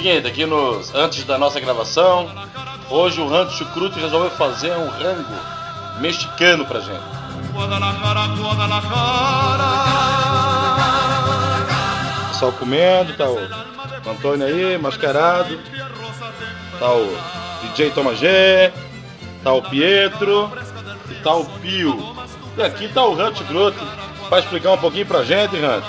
Seguinte, aqui antes da nossa gravação, hoje o Rancho Chucrute resolveu fazer um rango mexicano pra gente. Pessoal comendo, tá o Antônio aí, mascarado, tá o DJ Tomagé, tá o Pietro e tá o Pio. E aqui tá o Rancho Chucrute pra explicar um pouquinho pra gente, Rancho.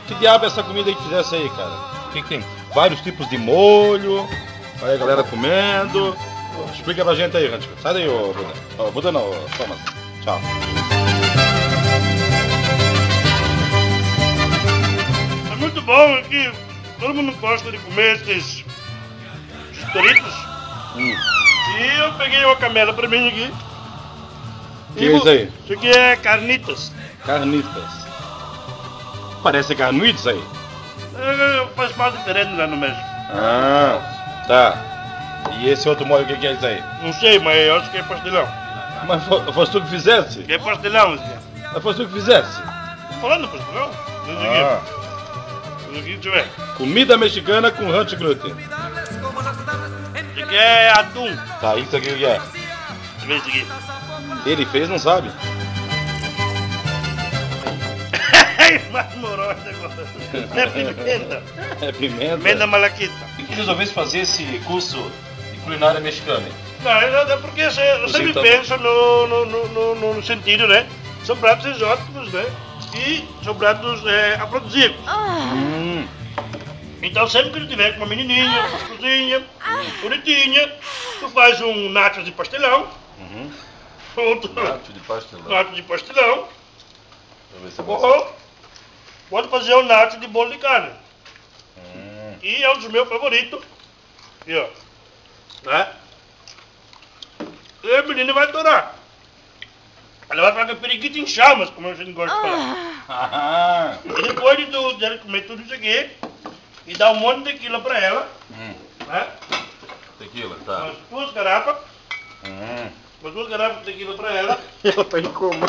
Que diabo é essa comida aí que fizesse aí, cara? O que tem? Vários tipos de molho. Aí a galera comendo. Explica pra gente aí, Rancho. Sai daí, ô Buda. Ô, Buda não, ô Thomas. Tchau. É muito bom aqui. Todo mundo gosta de comer esses Doritos. E eu peguei uma camela pra mim aqui. Que é isso aí? Isso aqui é carnitas. Carnitas. Parece carnudos aí. Faz parte diferente lá no México. Ah, tá. E esse outro molho, o que é isso aí? Não sei, mas eu acho que é pastelão. Mas fosse tu que fizesse? Que é pastelão, isso aqui. Mas fosse tu que fizesse? Tô falando pastelão? Isso aqui, deixa eu ver. Comida mexicana com Rancho Chucrute. Isso aqui é atum. Tá, isso aqui o que é? Deixa eu ver isso aqui. Ele fez, não sabe. Mas morou esse negócio. É pimenta. É pimenta? Pimenta malaquita. E que resolvesse fazer esse curso de culinária mexicana? Não, é porque eu sempre penso no sentido, né? São pratos exóticos, né? E são pratos afrodisíacos. Então sempre que tu tiver com uma menininha, uma cozinha, bonitinha, tu faz um nacho de pastelão. Nacho de pastelão. Nacho de pastelão. Deixa eu ver se Ou pode fazer um nacho de bolo de carne. E é um dos meus favoritos. Aqui, ó. Né? E a menina vai adorar. Ela vai ficar com a periquita em chamas, como a gente gosta de falar. E depois de ela comer tudo isso aqui, e dar um monte de tequila pra ela. Né? Tequila, tá. Umas 2 garrafas. Umas 2 garrafas de tequila pra ela. Ela tá em coma.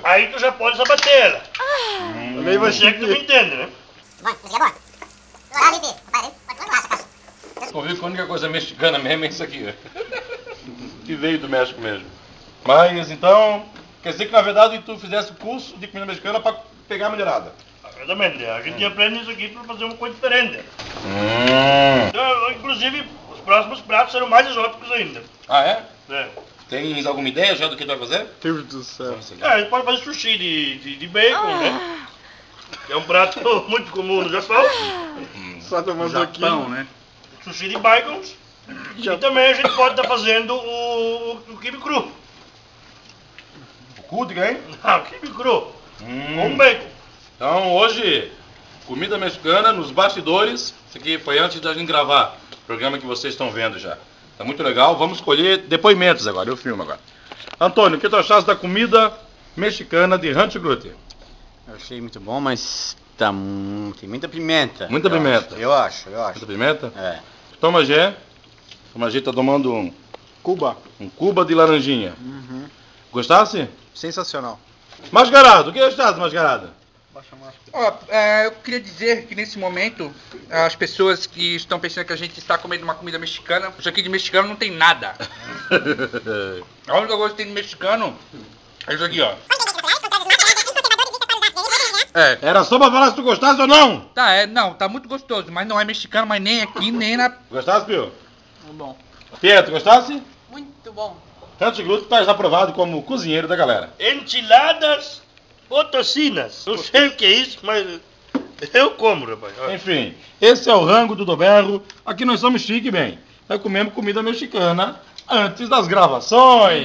Aí tu já pode sabater ela. Nem vai Você que tu me entende, né? Ouviu que a única coisa mexicana mesmo é isso aqui. Que veio do México mesmo. Mas então, quer dizer que na verdade tu fizesse o curso de comida mexicana pra pegar a mulherada. Exatamente. A gente aprende isso aqui pra fazer uma coisa diferente. Então, inclusive, os próximos pratos serão mais exóticos ainda. Ah, é? É. Tem alguma ideia já do que tu vai fazer? Deus do céu. A gente pode fazer sushi de bacon, né? Que é um prato muito comum no Japão. Só tomando aqui. né? Sushi de bacons. E também a gente pode estar fazendo o quibe cru. O cu de quem? Não, o quibe cru. Com bacon. Então hoje, comida mexicana nos bastidores. Isso aqui foi antes da gente gravar o programa que vocês estão vendo já. Tá muito legal. Vamos escolher depoimentos agora. Eu filmo agora. Antônio, o que tu achaste da comida mexicana de Rancho Chucrute? Eu achei muito bom, mas tem muita pimenta. Muita pimenta? Eu acho. Muita pimenta? É. Tomagé. Tomagé tá tomando um Cuba de laranjinha. Gostasse? Sensacional. Mascarado, o que gostasse, Mascarado? Ó, eu queria dizer que nesse momento, as pessoas que estão pensando que a gente está comendo uma comida mexicana, isso aqui de mexicano não tem nada. A única coisa que tem de mexicano é isso aqui, ó. Era só pra falar se tu gostasse ou não? Tá muito gostoso, mas não é mexicano, mas nem aqui, nem na... Gostasse, Pio? Muito bom. Pietro, gostasse? Muito bom. Rancho Chucrute tá aprovado como cozinheiro da galera. Enchiladas potosinas. Não sei o que é isso, mas eu como, rapaz. Olha. Enfim, esse é o rango do Doberro. Aqui nós somos chique, bem. Nós comemos comida mexicana antes das gravações.